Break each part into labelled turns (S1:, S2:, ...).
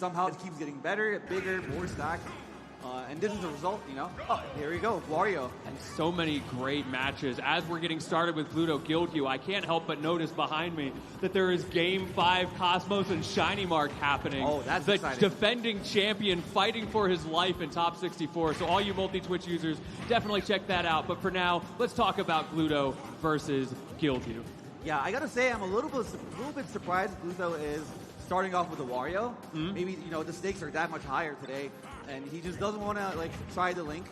S1: somehow it keeps getting better, bigger, more stacked. And this is the result, you know. Oh, here we go, Wario.
S2: And so many great matches. As we're getting started with Guilheww, I can't help but notice behind me that there is Game 5 Cosmos and Shiny Mark happening.
S1: Oh, that's
S2: the
S1: exciting.
S2: defending champion fighting for his life in top 64. So all you multi-Twitch users, definitely check that out. But for now, let's talk about Gluto versus Guilheww.
S1: Yeah, I gotta say, I'm a little bit surprised Gluto is starting off with a Wario. Maybe, you know, the stakes are that much higher today, and he just doesn't want to, like, try the Link,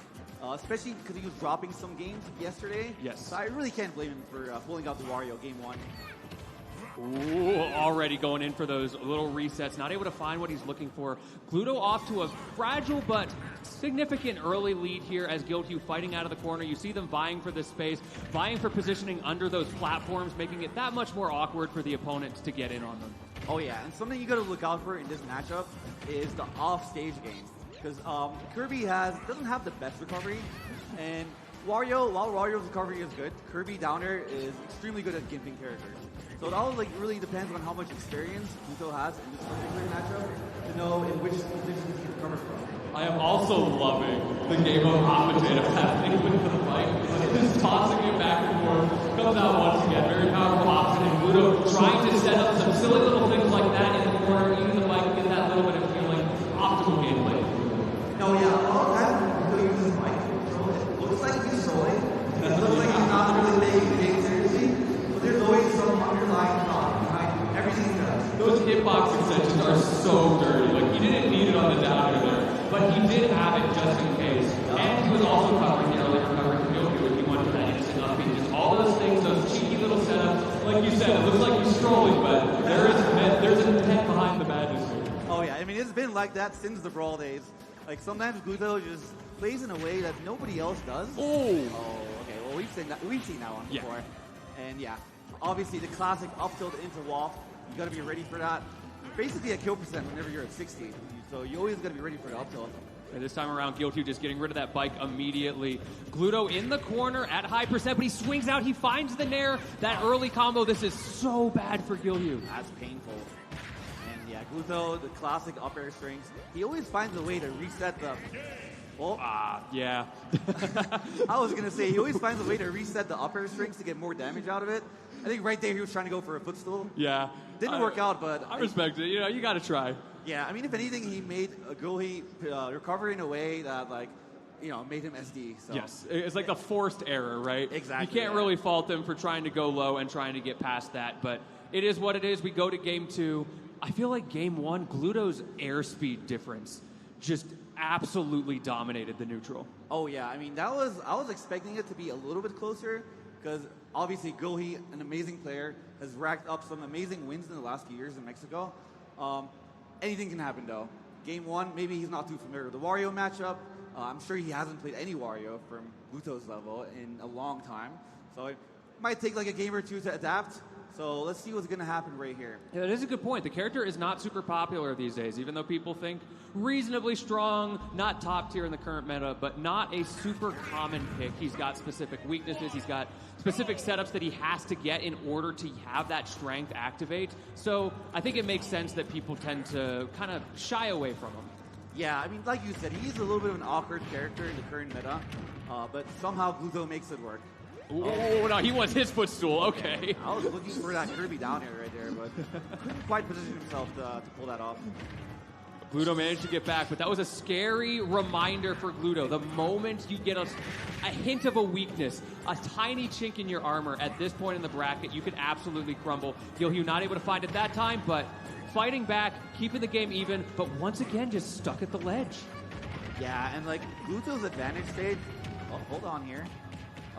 S1: especially because he was dropping some games yesterday.
S2: Yes.
S1: So I really can't blame him for pulling out the Wario Game 1.
S2: Ooh, already going in for those little resets. Not able to find what he's looking for. Gluto off to a fragile but significant early lead here as Guilheww fighting out of the corner. You see them vying for this space, vying for positioning under those platforms, making it that much more awkward for the opponents to get in on them.
S1: Oh yeah, and something you got to look out for in this matchup is the off-stage game. Because Kirby doesn't have the best recovery, and while Wario's recovery is good, Kirby down air is extremely good at gimping characters. So it all really depends on how much experience Gluto has in this particular matchup to know in which position he recovers from.
S2: I am also loving the game of hot potato happening with the fight. Just tossing it back and forth. Comes out once again. Very powerful option. And Gluto trying to set up some silly little things like that in the corner. Even the mic get that little bit of feeling. Optimal gameplay.
S1: No, yeah. A lot of times Gluto uses mic to control it. It looks like he's trolling. It looks like he's not really taking the game seriously. But there's always some underlying thought behind everything he does.
S2: Those hitbox extensions are so dirty. Like, he didn't need it on the downer there. But he did have it just in case. And he was also covering the early recovery from Gohi when he went for that instant up beat. Just all those things, those cheeky little setups. Like you said, it looks like he's strolling, but there's an intent behind the madness here.
S1: Oh yeah, I mean, it's been like that since the Brawl days. Like, sometimes Gluto just plays in a way that nobody else does. Oh, okay. Well, we've seen that one before. Yeah. And yeah, obviously the classic up tilt into WAF. You got to be ready for that. Basically a kill percent whenever you're at 60. So you always got to be ready for the up tilt.
S2: And this time around, Guilheww just getting rid of that bike immediately. Gluto in the corner at high percent, but he swings out. He finds the nair. That early combo, this is so bad for Guilheww.
S1: That's painful. And yeah, Gluto, the classic up air strings, he always finds a way to reset the... Oh.
S2: Yeah.
S1: I was going to say, he always finds a way to reset the up air strings to get more damage out of it. I think right there he was trying to go for a footstool.
S2: Yeah.
S1: Didn't work out, but...
S2: I respect it. You know, you got to try.
S1: Yeah, I mean, if anything, he made Gohi recover in a way that, like, you know, made him SD. So.
S2: Yes, it's like a forced error, right?
S1: Exactly.
S2: You can't really fault them for trying to go low and trying to get past that, but it is what it is. We go to game 2. I feel like game 1, Gluto's airspeed difference just absolutely dominated the neutral.
S1: Oh yeah, I mean, I was expecting it to be a little bit closer because obviously Gohi, an amazing player, has racked up some amazing wins in the last few years in Mexico. Anything can happen though. Game 1, maybe he's not too familiar with the Wario matchup. I'm sure he hasn't played any Wario from Gluto's level in a long time. So it might take like a game or two to adapt. So let's see what's going to happen right here.
S2: Yeah, that is a good point. The character is not super popular these days, even though people think reasonably strong, not top tier in the current meta, but not a super common pick. He's got specific weaknesses. He's got specific setups that he has to get in order to have that strength activate. So I think it makes sense that people tend to kind of shy away from him.
S1: Yeah, I mean, like you said, he's a little bit of an awkward character in the current meta, but somehow Gluto makes it work.
S2: Oh, no, he wants his footstool. Okay.
S1: I was looking for that Kirby down here right there, but couldn't quite position himself to pull that off.
S2: Gluto managed to get back, but that was a scary reminder for Gluto. The moment you get a hint of a weakness, a tiny chink in your armor at this point in the bracket, you could absolutely crumble. Guilheww not able to find it that time, but fighting back, keeping the game even, but once again just stuck at the ledge.
S1: Yeah, and like Gluto's advantage state, hold on here.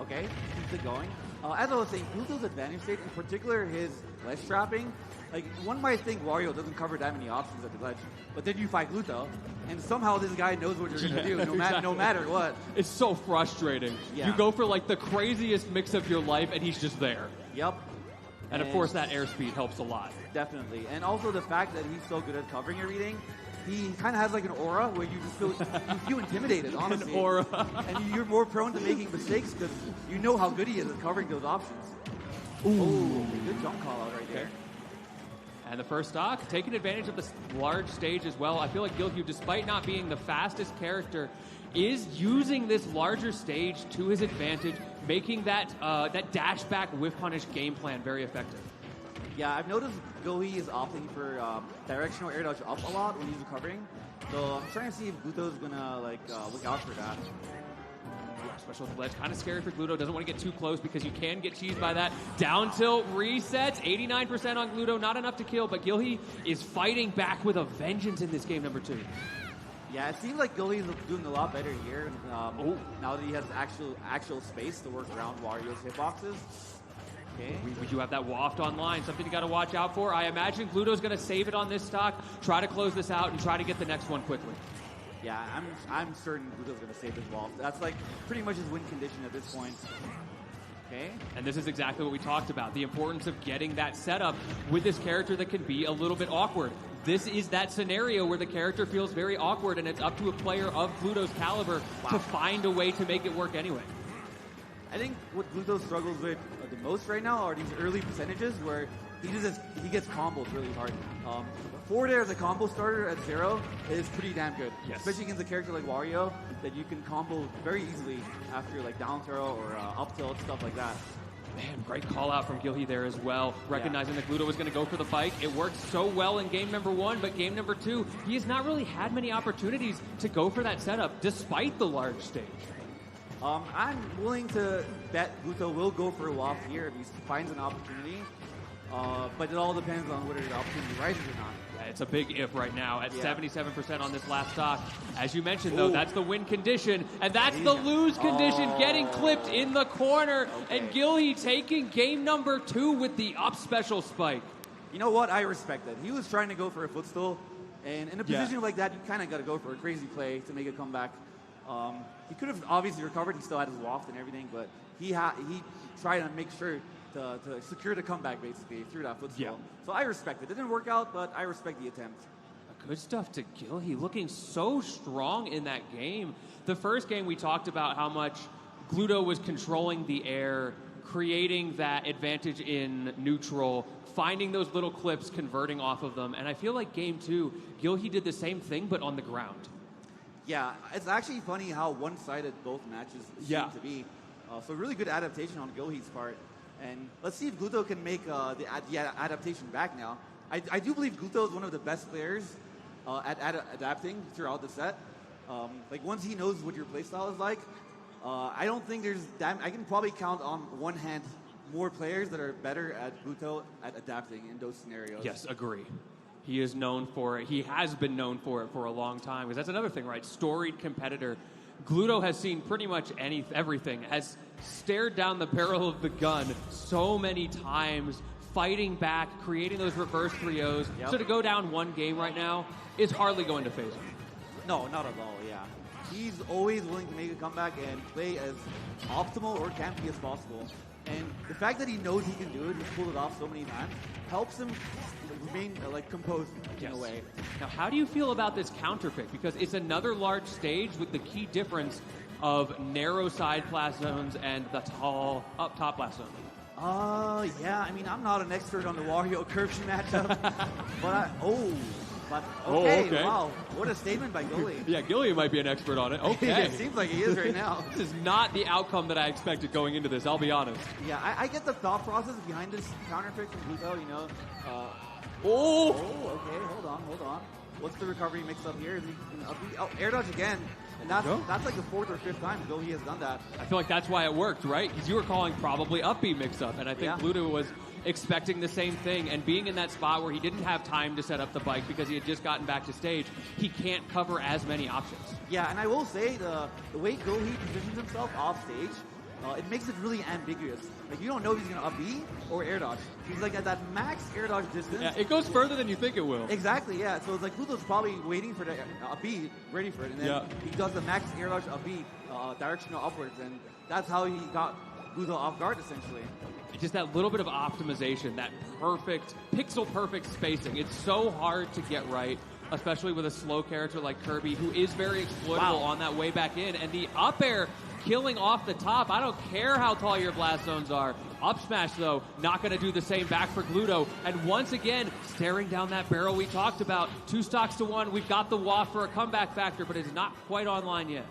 S1: Okay, keeps it going. As I was saying, Gluto's advantage state, in particular his ledge trapping, like one might think Wario doesn't cover that many options at the ledge, but then you fight Gluto, and somehow this guy knows what you're going to do, no matter what.
S2: It's so frustrating.
S1: Yeah.
S2: You go for like the craziest mix of your life, and he's just there.
S1: Yep.
S2: And of course, that airspeed helps a lot.
S1: Definitely. And also the fact that he's so good at covering everything, he kind of has like an aura where you just feel intimidated, honestly.
S2: An aura.
S1: And you're more prone to making mistakes because you know how good he is at covering those options. Ooh, good jump call out right there.
S2: And the first stock, taking advantage of this large stage as well. I feel like Guilheww, despite not being the fastest character, is using this larger stage to his advantage, making that dash back whiff punish game plan very effective.
S1: Yeah, I've noticed Gohi is opting for directional air dodge up a lot when he's recovering. So I'm trying to see if Gluto's gonna look out for that.
S2: Yeah, special with the ledge. Kind of scary for Gluto. Doesn't want to get too close because you can get cheesed by that. Down tilt resets. 89% on Gluto. Not enough to kill, but Guilheww is fighting back with a vengeance in this game number 2.
S1: Yeah, it seems like Gohi is doing a lot better here. Now that he has actual space to work around Wario's hitboxes. Okay.
S2: We do have that waft online. Something you got to watch out for. I imagine Gluto's going to save it on this stock, try to close this out, and try to get the next one quickly.
S1: Yeah, I'm certain Gluto's going to save his waft. That's like pretty much his win condition at this point. Okay.
S2: And this is exactly what we talked about, the importance of getting that setup with this character that can be a little bit awkward. This is that scenario where the character feels very awkward, and it's up to a player of Gluto's caliber to find a way to make it work anyway.
S1: I think what Gluto struggles with the most right now are these early percentages where he gets combos really hard. Forward air as a combo starter at 0 is pretty damn good, especially against a character like Wario that you can combo very easily after like down throw or up tilt, stuff like that.
S2: Man, great call out from Guilheww there as well, recognizing that Gluto was going to go for the bike. It worked so well in game number 1, but game number 2, he has not really had many opportunities to go for that setup despite the large stage.
S1: I'm willing to bet Gluto will go for a waft here if he finds an opportunity, but it all depends on whether the opportunity rises or not.
S2: Yeah, it's a big if right now at 77% on this last stock. As you mentioned, though, that's the win condition, and that's the lose condition, getting clipped in the corner, and Guilheww taking game number 2 with the up special spike.
S1: You know what? I respect that. He was trying to go for a footstool, and in a position like that, you kind of got to go for a crazy play to make a comeback. He could have obviously recovered. He still had his waft and everything, but he tried to make sure to secure the comeback basically through that footstool.
S2: Yeah.
S1: So I respect it. It didn't work out, but I respect the attempt.
S2: Good stuff to Guilheww, looking so strong in that game. The first game we talked about how much Gluto was controlling the air, creating that advantage in neutral, finding those little clips, converting off of them. And I feel like game 2, Guilheww did the same thing, but on the ground.
S1: Yeah, it's actually funny how one-sided both matches seem to be. So really good adaptation on Gohi's part. And let's see if Gluto can make the adaptation back now. I do believe Gluto is one of the best players at adapting throughout the set. Like once he knows what your playstyle is like, I don't think I can probably count on one hand more players that are better at Gluto at adapting in those scenarios.
S2: Yes, agree. He is known for it. He has been known for it for a long time. Because that's another thing, right? Storied competitor. Gluto has seen pretty much everything. Has stared down the barrel of the gun so many times, fighting back, creating those reverse 3-0s. So to go down one game right now is hardly going to phase him.
S1: No, not at all, yeah. He's always willing to make a comeback and play as optimal or campy as possible. And the fact that he knows he can do it, he's pulled it off so many times, helps him remain composed in a way.
S2: Now, how do you feel about this counter pick? Because it's another large stage with the key difference of narrow side blast zones and the tall up top blast zone.
S1: Yeah, I mean, I'm not an expert on the Wario Kirby matchup, but okay, wow, what a statement by Gohi.
S2: Yeah, Guilheww might be an expert on it. Okay.
S1: It seems like he is right now.
S2: This is not the outcome that I expected going into this, I'll be honest.
S1: Yeah, I get the thought process behind this counter pick from Gluto, you know. Okay, hold on. What's the recovery mix up here? Is he gonna up-B? Oh, air dodge again. And that's like the 4th or 5th time Gohi has done that.
S2: I feel like that's why it worked, right? Because you were calling probably up-B mix-up, and I think Gluto was expecting the same thing, and being in that spot where he didn't have time to set up the bike because he had just gotten back to stage, he can't cover as many options.
S1: Yeah, and I will say the way Gohi positions himself off stage, it makes it really ambiguous. Like, you don't know if he's going to up-B or air dodge. He's like at that max air dodge distance.
S2: Yeah, it goes further than you think it will.
S1: Exactly, yeah. So it's like Gluto's probably waiting for the up-B, ready for it, and then he does the max air dodge up-B, directional upwards, and that's how he got Gluto off guard, essentially.
S2: Just that little bit of optimization, that perfect, pixel-perfect spacing. It's so hard to get right, especially with a slow character like Kirby, who is very exploitable on that way back in. And the up air killing off the top. I don't care how tall your blast zones are. Up smash, though, not going to do the same back for Gluto. And once again, staring down that barrel we talked about. 2 stocks to 1. We've got the waft for a comeback factor, but it's not quite online yet.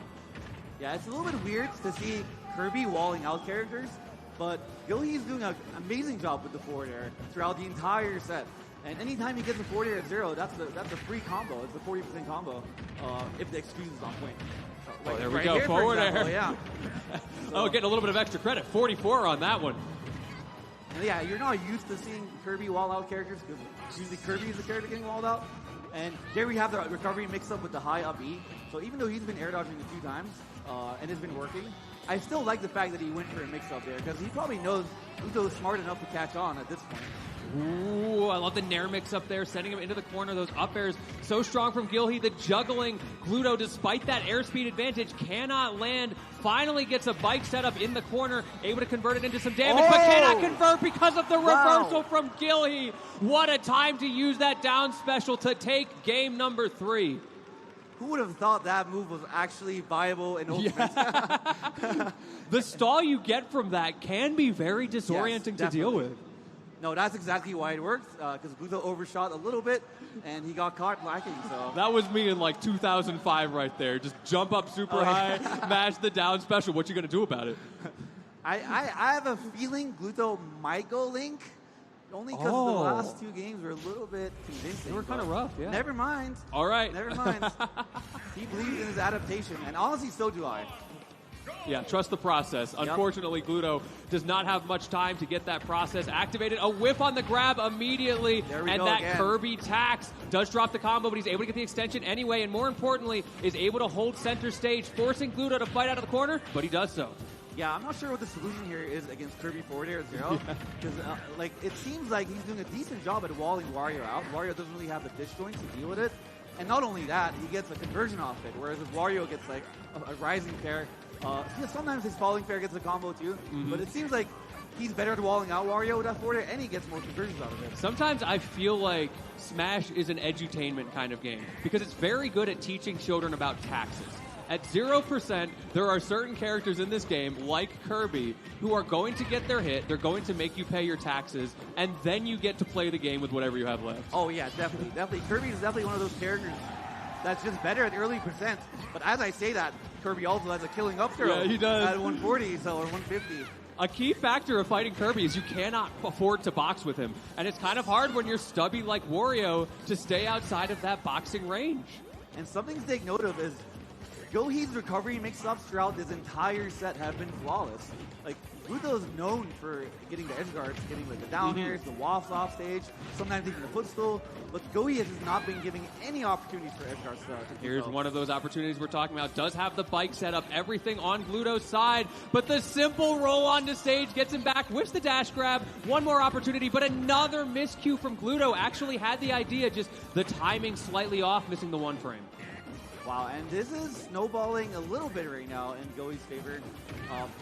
S1: Yeah, it's a little bit weird to see Kirby walling out characters, but Gohi's doing an amazing job with the forward air throughout the entire set. And anytime he gets a forward air at 0, that's a free combo. It's a 40% combo if the excuse is on point.
S2: Like there we go, forward air.
S1: Yeah.
S2: So, getting a little bit of extra credit. 44 on that one.
S1: And yeah, you're not used to seeing Kirby wall out characters because usually Kirby is the character getting walled out. And there we have the recovery mix up with the high up E. So even though he's been air dodging a few times and it's been working, I still like the fact that he went for a mix up there because he probably knows Gluto's smart enough to catch on at this point.
S2: Ooh, I love the nair mix up there, sending him into the corner. Those up airs so strong from Guilheww. The juggling Gluto, despite that airspeed advantage, cannot land. Finally gets a bike setup in the corner, able to convert it into some damage, but cannot convert because of the reversal from Guilheww. What a time to use that down special to take game number 3.
S1: Who would have thought that move was actually viable in Ultimate?
S2: Yeah. The stall you get from that can be very disorienting to deal with.
S1: No, that's exactly why it works, because Gluto overshot a little bit, and he got caught lacking, so.
S2: That was me in like 2005 right there. Just jump up super high, mash the down special. What you going to do about it?
S1: I have a feeling Gluto might go Link, only because the last 2 games were a little bit convincing.
S2: They were kind of rough, yeah.
S1: Never mind.
S2: All right.
S1: Never mind. He believes in his adaptation, and honestly, so do I.
S2: Yeah, trust the process. Yep. Unfortunately, Gluto does not have much time to get that process activated. A whiff on the grab immediately, and that again. Kirby tax does drop the combo, but he's able to get the extension anyway, and more importantly, is able to hold center stage, forcing Gluto to fight out of the corner, but he does so.
S1: Yeah, I'm not sure what the solution here is against Kirby forward air at 0, because like it seems like he's doing a decent job at walling Wario out. Wario doesn't really have the disjoints to deal with it, and not only that, he gets a conversion off it, whereas if Wario gets like a rising pair, sometimes his falling fair gets a combo too, but it seems like he's better at walling out Wario with that forward air, and he gets more conversions out of it.
S2: Sometimes I feel like Smash is an edutainment kind of game, because it's very good at teaching children about taxes. At 0%, there are certain characters in this game, like Kirby, who are going to get their hit, they're going to make you pay your taxes, and then you get to play the game with whatever you have left.
S1: Oh yeah, definitely. Kirby is definitely one of those characters that's just better at early percent. But as I say that, Kirby also has a killing up throw.
S2: Yeah, he does.
S1: At 140, or 150.
S2: A key factor of fighting Kirby is you cannot afford to box with him. And it's kind of hard when you're stubby like Wario to stay outside of that boxing range.
S1: And something to take note of is Gohi's recovery mix-ups throughout this entire set have been flawless. Like, Gluto's known for getting the edge guards, getting like the down airs, the wafts off stage, sometimes even the footstool, but Gohi has not been giving any opportunities for edge guards to
S2: Here's one of those opportunities we're talking about. Does have the bike set up, everything on Gluto's side, but the simple roll onto stage gets him back, whiffs the dash grab, one more opportunity, but another miscue from Gluto. Actually had the idea, just the timing slightly off, missing the 1 frame.
S1: Wow, and this is snowballing a little bit right now in Gohi's favor.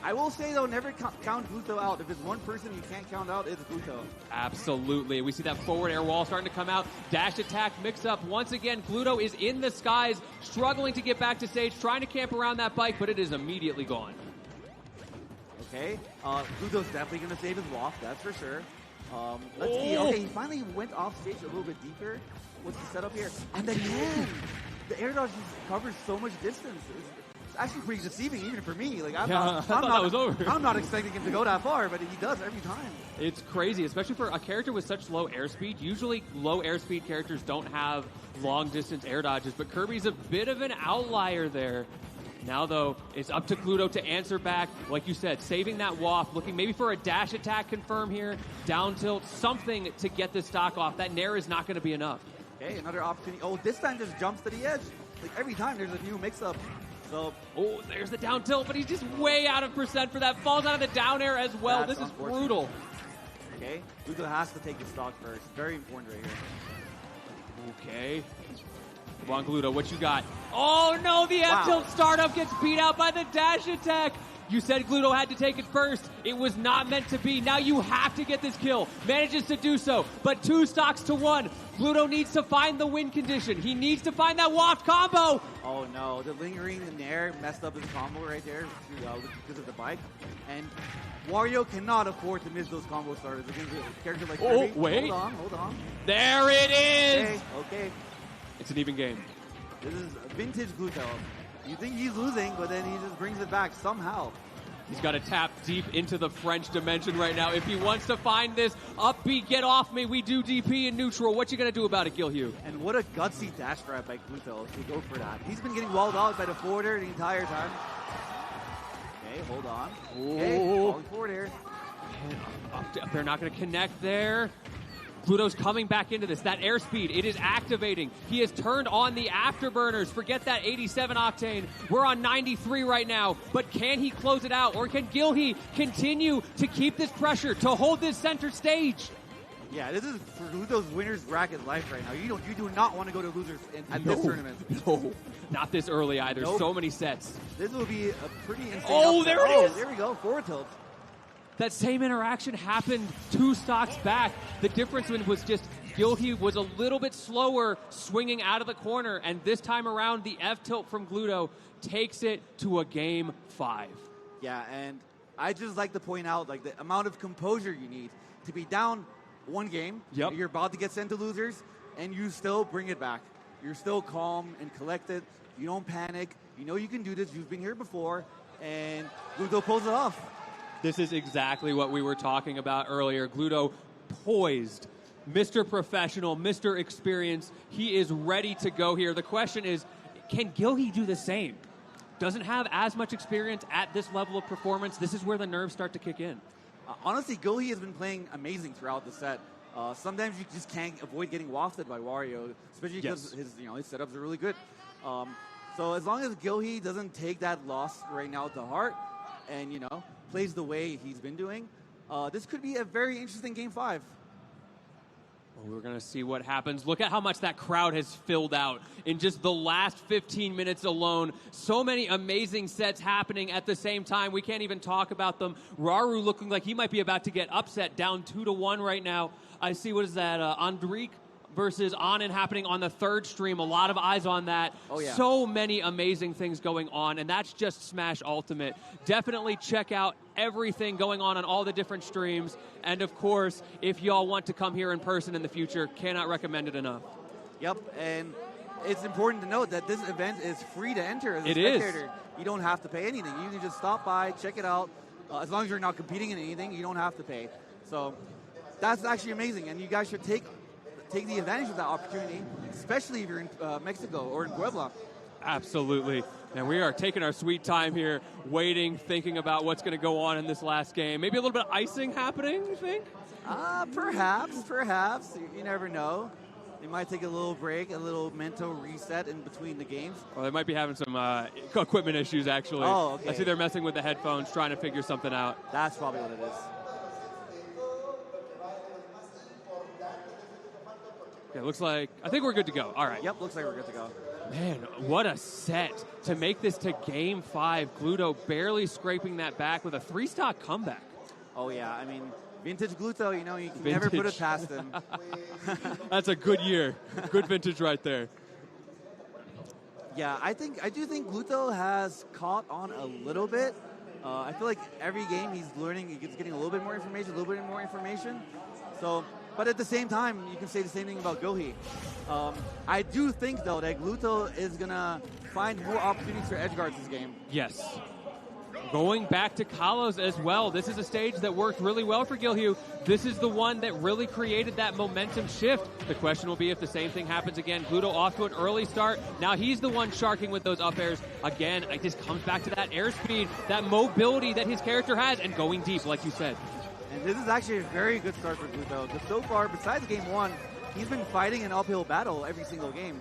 S1: I will say, though, never count Gluto out. If there's one person you can't count out, it's Gluto.
S2: Absolutely. We see that forward air wall starting to come out. Dash attack mix-up. Once again, Gluto is in the skies, struggling to get back to stage, trying to camp around that bike, but it is immediately gone.
S1: Okay. Gluto's definitely going to save his waft, that's for sure. Let's see. Okay, he finally went off stage a little bit deeper. What's the setup here? And then, the air dodge just covers so much distance. It's actually pretty deceiving even for me. Like I'm not expecting him to go that far, but he does every time.
S2: It's crazy, especially for a character with such low airspeed. Usually low airspeed characters don't have long distance air dodges, but Kirby's a bit of an outlier there. Now, though, it's up to Gluto to answer back. Like you said, saving that waft, looking maybe for a dash attack confirm here, down tilt, something to get the stock off. That nair is not going to be enough.
S1: Okay, another opportunity. Oh, this time just jumps to the edge. Like every time there's a new mix-up. So,
S2: there's the down tilt, but he's just way out of percent for that. Falls out of the down air as well. This is brutal.
S1: Okay, Gluto has to take the stock first. Very important right here.
S2: Okay. Come on, Gluto, what you got? Oh, no, the F-tilt startup gets beat out by the dash attack. You said Gluto had to take it first. It was not meant to be. Now you have to get this kill. Manages to do so, but 2 stocks to 1. Gluto needs to find the win condition. He needs to find that waft combo.
S1: Oh no, the lingering in the air messed up his combo right there because of the bike. And Wario cannot afford to miss those combo starters against a character like Kirby.
S2: Oh, wait.
S1: Hold on.
S2: There it is.
S1: Okay.
S2: It's an even game.
S1: This is vintage Gluto. You think he's losing, but then he just brings it back somehow.
S2: He's got to tap deep into the French dimension right now if he wants to find this upbeat, get off me, we do DP in neutral. What you going to do about it, Guilheww?
S1: And what a gutsy dash grab by Gluto to go for that. He's been getting walled out by the forwarder the entire time. Okay, hold on. Okay, falling forward here.
S2: They're not going to connect there. Gluto's coming back into this. That airspeed, it is activating. He has turned on the afterburners. Forget that 87 octane. We're on 93 right now. But can he close it out? Or can Guilheww continue to keep this pressure, to hold this center stage?
S1: Yeah, this is for Gluto's winner's bracket life right now. You do not want to go to losers at this tournament.
S2: No, not this early either.
S1: Nope.
S2: So many sets.
S1: This will be a pretty insane
S2: Oh,
S1: upset.
S2: there it is.
S1: There we go, forward tilt.
S2: That same interaction happened 2 stocks back. The difference was just Guilheww was a little bit slower swinging out of the corner, and this time around, the F-tilt from Gluto takes it to a game 5.
S1: Yeah, and I just like to point out like the amount of composure you need to be down 1 game.
S2: Yep.
S1: You're about to get sent to losers, and you still bring it back. You're still calm and collected. You don't panic. You know you can do this. You've been here before, and Gluto pulls it off.
S2: This is exactly what we were talking about earlier. Gluto poised, Mr. Professional, Mr. Experience. He is ready to go here. The question is, can Guilheww do the same? Doesn't have as much experience at this level of performance. This is where the nerves start to kick in.
S1: Honestly, Gohi has been playing amazing throughout the set. Sometimes you just can't avoid getting wafted by Wario, especially because his setups are really good. So as long as Gohi doesn't take that loss right now to heart, and plays the way he's been doing, this could be a very interesting game 5.
S2: Well, we're going to see what happens. Look at how much that crowd has filled out in just the last 15 minutes alone. So many amazing sets happening at the same time. We can't even talk about them. Raru looking like he might be about to get upset, down 2-1 right now. I see, what is that, Andrik versus Anin happening on the 3rd stream. A lot of eyes on that.
S1: Oh, yeah.
S2: So many amazing things going on, and that's just Smash Ultimate. Definitely check out everything going on all the different streams. And, of course, if y'all want to come here in person in the future, cannot recommend it enough.
S1: Yep, and it's important to note that this event is free to enter as a
S2: It
S1: spectator.
S2: is.
S1: You don't have to pay anything. You can just stop by, check it out. As long as you're not competing in anything, you don't have to pay. So that's actually amazing, and you guys should take the advantage of that opportunity, especially if you're in Mexico or in Puebla.
S2: Absolutely. And we are taking our sweet time here, waiting, thinking about what's going to go on in this last game. Maybe a little bit of icing happening, you think?
S1: Perhaps. You never know. They might take a little break, a little mental reset in between the games.
S2: Well, they might be having some equipment issues, actually.
S1: Oh, okay.
S2: I see they're messing with the headphones, trying to figure something out.
S1: That's probably what it is.
S2: Okay, looks like, I think we're good to go. All right.
S1: Yep, looks like we're good to go.
S2: Man, what a set to make this to game 5. Gluto barely scraping that back with a 3-stock comeback.
S1: Oh, yeah. I mean, vintage Gluto, you can never put it past him.
S2: That's a good year. Good vintage right there.
S1: Yeah, I do think Gluto has caught on a little bit. I feel like every game he's learning, he's getting a little bit more information, So, but at the same time, you can say the same thing about Gohi. I do think, though, that Gluto is going to find more opportunities for edge guards this game.
S2: Yes. Going back to Kalos as well. This is a stage that worked really well for Guilheww. This is the one that really created that momentum shift. The question will be if the same thing happens again. Gluto off to an early start. Now he's the one sharking with those up airs. Again, it just comes back to that airspeed, that mobility that his character has, and going deep, like you said.
S1: And this is actually a very good start for Gluto. Because so far, besides game 1, he's been fighting an uphill battle every single game.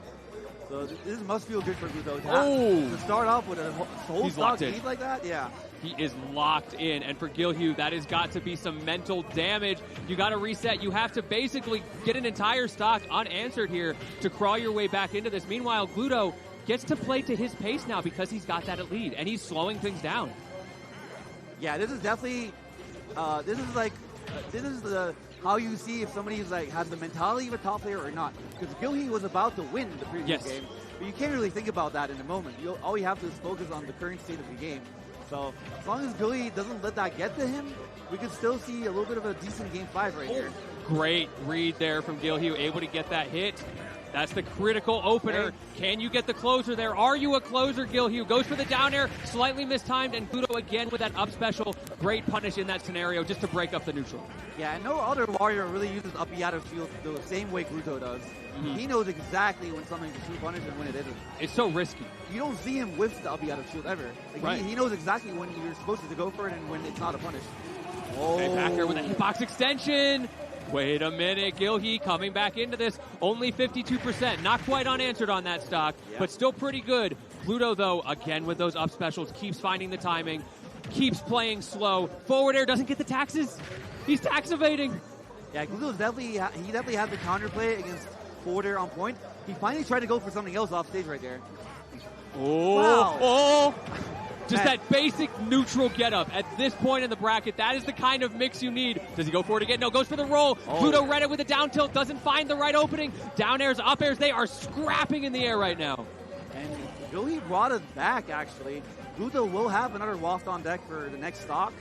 S1: So this must feel good for Gluto. To start off with a whole stock lead like that, yeah.
S2: He is locked in. And for Guilheww, that has got to be some mental damage. You got to reset. You have to basically get an entire stock unanswered here to crawl your way back into this. Meanwhile, Gluto gets to play to his pace now because he's got that lead, and he's slowing things down.
S1: Yeah, this is definitely, this is the how you see if somebody's like has the mentality of a top player or not. Because Guilheww was about to win the previous game, but you can't really think about that in the moment. All you have to is focus on the current state of the game. So as long as Guilheww doesn't let that get to him, we can still see a little bit of a decent game 5 right here.
S2: Great read there from Guilheww, able to get that hit. That's the critical opener. Can you get the closer there? Are you a closer, Guilheww? Goes for the down air, slightly mistimed, and Gluto again with that up special. Great punish in that scenario just to break up the neutral.
S1: Yeah, and no other Wario really uses up out of shield the same way Gluto does. He knows exactly when something's a true punish and when it isn't.
S2: It's so risky.
S1: You don't see him whiff the up out of shield ever. Like he knows exactly when you're supposed to go for it and when it's not a punish.
S2: Okay, back here with a hitbox extension. Wait a minute, Guilheww coming back into this, only 52%. Not quite unanswered on that stock, but still pretty good. Gluto, though, again with those up specials, keeps finding the timing, keeps playing slow. Forward air doesn't get the taxes. He's tax evading.
S1: Yeah, Gluto's definitely has the counterplay against forward air on point. He finally tried to go for something else off stage right there.
S2: Oh,
S1: wow.
S2: Oh. Just that basic neutral getup at this point in the bracket. That is the kind of mix you need. Does he go for it again? No, goes for the roll. Gluto read it with a down tilt. Doesn't find the right opening. Down airs, up airs. They are scrapping in the air right now.
S1: And Gohi brought it back, actually. Gluto will have another waft on deck for the next stock.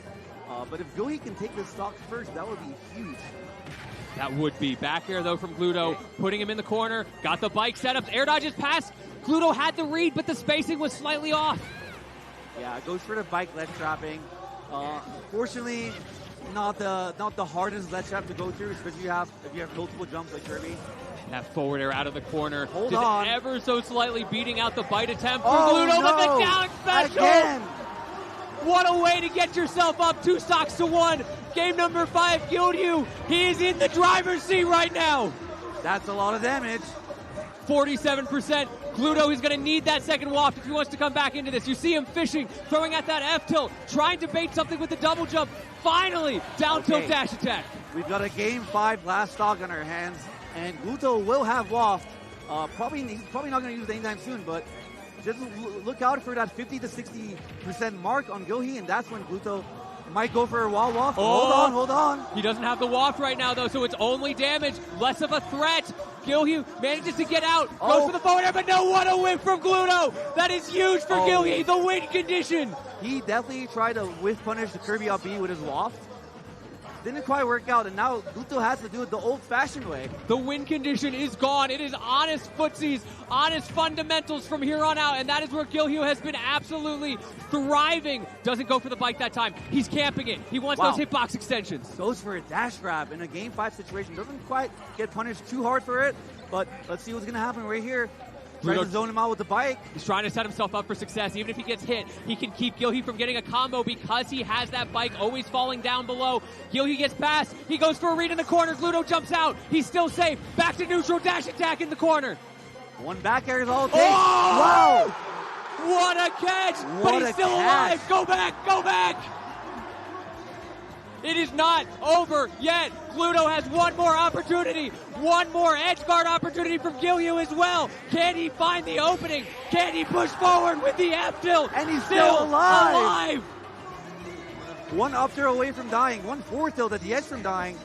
S1: But if Gohi can take this stock first, that would be huge.
S2: That would be. Back air, though, from Gluto. Putting him in the corner. Got the bike setups. Air dodges past. Gluto had the read, but the spacing was slightly off.
S1: Yeah, goes for the bike ledge trapping. Fortunately, not the hardest ledge trap to go through, especially if you have multiple jumps like Kirby.
S2: That forward air out of the corner.
S1: Hold
S2: just
S1: on.
S2: Ever so slightly beating out the bite attempt for Gluto, but the down special.
S1: Again.
S2: What a way to get yourself up 2 stocks to 1. Game number 5, Guilheww. He is in the driver's seat right now.
S1: That's a lot of damage.
S2: 47%. Gluto is going to need that second waft if he wants to come back into this. You see him fishing, throwing at that F-tilt, trying to bait something with the double jump. Finally, down tilt dash attack.
S1: We've got a game 5 last stock on our hands, and Gluto will have waft. He's probably not going to use it anytime soon, but just look out for that 50 to 60% mark on Gohi, and that's when Gluto might go for a wall waft. Hold on.
S2: He doesn't have the waft right now, though, so it's only damage, less of a threat. Guilheww manages to get out, goes for the forward air, but no, what a whiff from Gluto! That is huge for Guilheww, the win condition!
S1: He definitely tried to whiff punish the Kirby up B with his waft. Didn't quite work out, and now Gluto has to do it the old-fashioned way.
S2: The win condition is gone. It is honest footsies, honest fundamentals from here on out, and that is where Guilheww has been absolutely thriving. Doesn't go for the bike that time. He's camping it. He wants those hitbox extensions.
S1: Goes for a dash grab in a game 5 situation. Doesn't quite get punished too hard for it, but let's see what's going to happen right here. Tries to zone him out with the bike.
S2: He's trying to set himself up for success. Even if he gets hit, he can keep Guilheww from getting a combo because he has that bike always falling down below. Guilheww gets past. He goes for a read in the corner. Gluto jumps out. He's still safe. Back to neutral dash attack in the corner.
S1: One back air is all it takes.
S2: Wow! What a catch! But he's still alive. Go back! Go back! It is not over yet. Gluto has one more opportunity. One more edge guard opportunity from Guilheww as well. Can he find the opening? Can he push forward with the F tilt?
S1: And he's still alive. One up tilt away from dying. One forward tilt at the edge from dying.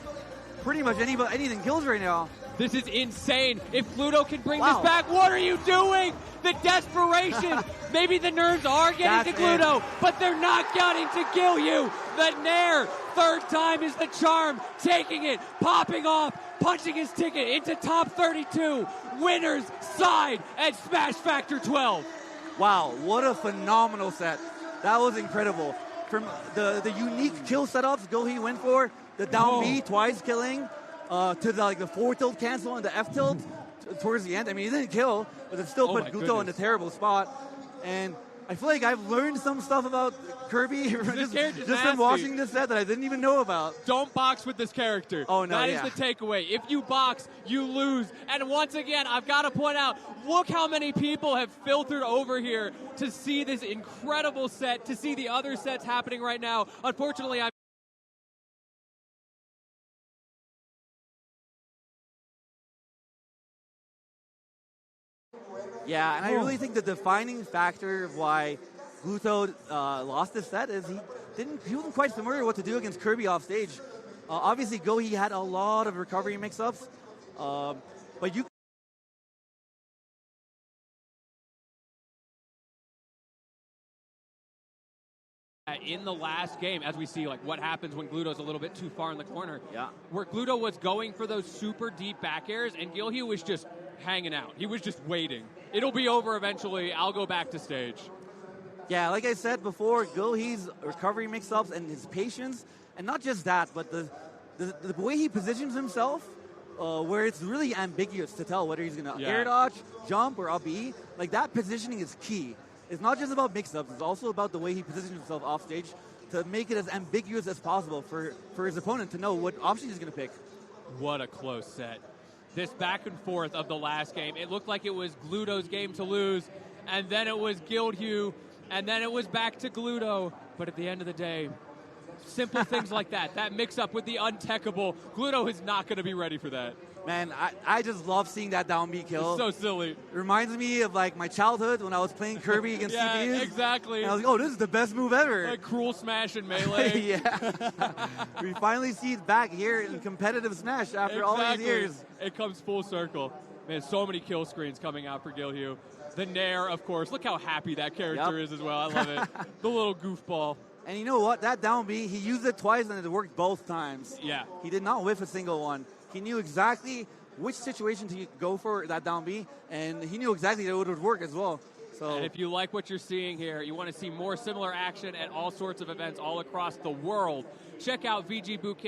S1: Pretty much anything kills right now.
S2: This is insane. If Gluto can bring this back, what are you doing? The desperation. Maybe the nerves are getting to Gluto, but they're not getting to Guilheww. The Nair, third time is the charm. Taking it, popping off, punching his ticket into top 32. Winners side at Smash Factor 12.
S1: Wow, what a phenomenal set. That was incredible. From the unique kill setups Gohi went for, the down B twice killing, to the forward tilt cancel and the F tilt towards the end. I mean, he didn't kill, but it still put Gluto in a terrible spot. And I feel like I've learned some stuff about Kirby just from watching this set that I didn't even know about.
S2: Don't box with this character.
S1: Oh, no,
S2: That is the takeaway. If you box, you lose. And once again, I've got to point out, look how many people have filtered over here to see this incredible set, to see the other sets happening right now. Unfortunately,
S1: and I really think the defining factor of why Gluto lost this set is he wasn't quite familiar what to do against Kirby off stage. Obviously, Gohi had a lot of recovery mix-ups, but you.
S2: In the last game, as we see like what happens when Gluto's a little bit too far in the corner,
S1: Yeah.
S2: where Gluto was going for those super deep back airs, and Guilheww was just hanging out. He was just waiting. It'll be over eventually. I'll go back to stage.
S1: Yeah, like I said before, Gohi's recovery mix-ups and his patience, and not just that, but the way he positions himself, where it's really ambiguous to tell whether he's going to air dodge, jump, or up B. Like, that positioning is key. It's not just about mix-ups, it's also about the way he positions himself off stage to make it as ambiguous as possible for his opponent to know what option he's going to pick.
S2: What a close set. This back and forth of the last game, it looked like it was Gluto's game to lose, and then it was Guilheww, and then it was back to Gluto. But at the end of the day, simple things like that mix-up with the untechable, Gluto is not going to be ready for that.
S1: Man, I just love seeing that down B kill.
S2: It's so silly.
S1: It reminds me of like my childhood when I was playing Kirby against CPUs.
S2: Exactly.
S1: And I was like, oh, this is the best move ever.
S2: Like cruel smash in Melee.
S1: Yeah. We finally see it back here in competitive Smash after all these years.
S2: It comes full circle. Man, so many kill screens coming out for Guilheww. The Nair, of course. Look how happy that character is as well. I love it. The little goofball.
S1: And you know what? That down B, he used it twice and it worked both times.
S2: Yeah.
S1: He did not whiff a single one. He knew exactly which situation to go for that down B, and he knew exactly that it would work as well. So,
S2: and if you like what you're seeing here, you want to see more similar action at all sorts of events all across the world, check out VG Bootcamp.